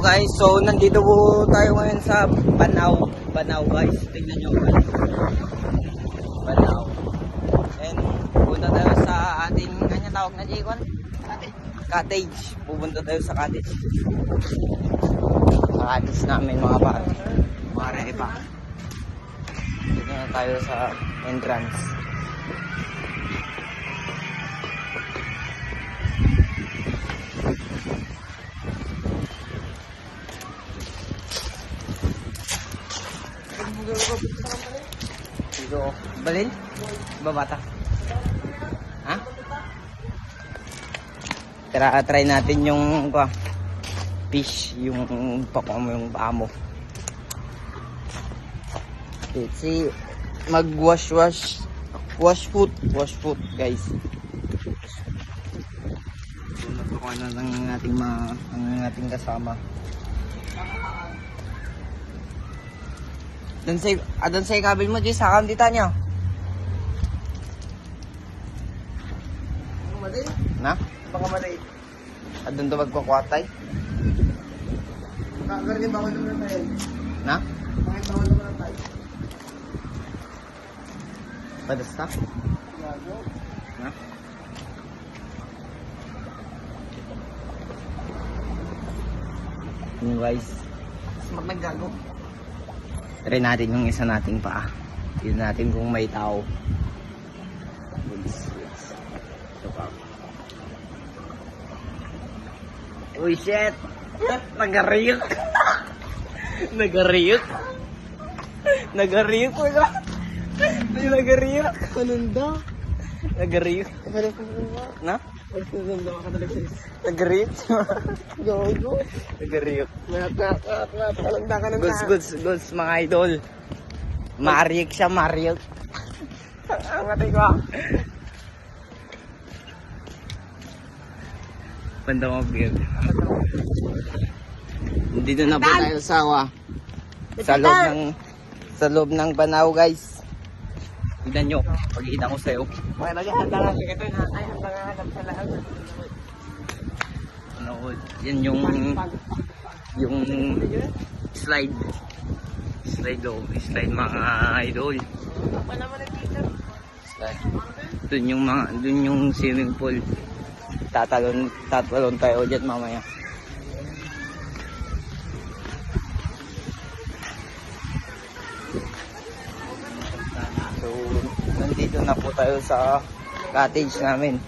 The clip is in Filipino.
guys, so nandito po tayo ngayon sa Banao. Banao guys, tingnan nyo guys. Banao. And pupunta tayo sa ating, kanya tawag na Jaycon? Cottage. Pupunta tayo sa cottage. Sa cottage namin mga pare. Mga repa. Dito na tayo sa entrance. Dito, balin? Ba bata? Ha? Try natin yung fish, yung pako mo, yung paa mo. See, mag-wash foot guys. Natukuha na ng ating kasama. Adon sa ikabil mo, Jis, sakam dita niya. Na? Baka malay. Adon to magkukwatay. Kakarin ba ko naman tayo? Na? Bakit bawal naman tayo? Padasta? Gago. Na? Yung guys. Mas maggago. Try natin yung isa nating paa. Tignan natin kung may tao. Ito pa. Uy, shit! Nagariyok! Nagariyok! Nagariyok! Nagariyok! Kanunda. Nagariyok! Kaya ko ba? Na? Ay, kanunda ka talaga sis. Nagariyok! Gago. Nagariyok! Kanunda ka ng Goods mga idol. Mariyok siya, Mariyok. Ang atay ko. Banda mo, Bill. Dito na po tayo sa loob ng Banao, guys. Tignan nyo, pagkita ko sa'yo. Okay, naghahanda ka. Ito yung ay, handa ka sa lahat. Ano, yan yung slide. Slide mga idol. Apa naman nag-teacher? Slide. Dun yung swimming pool. Tatalon tayo dyan mamaya. So, nandito na po tayo sa cottage namin.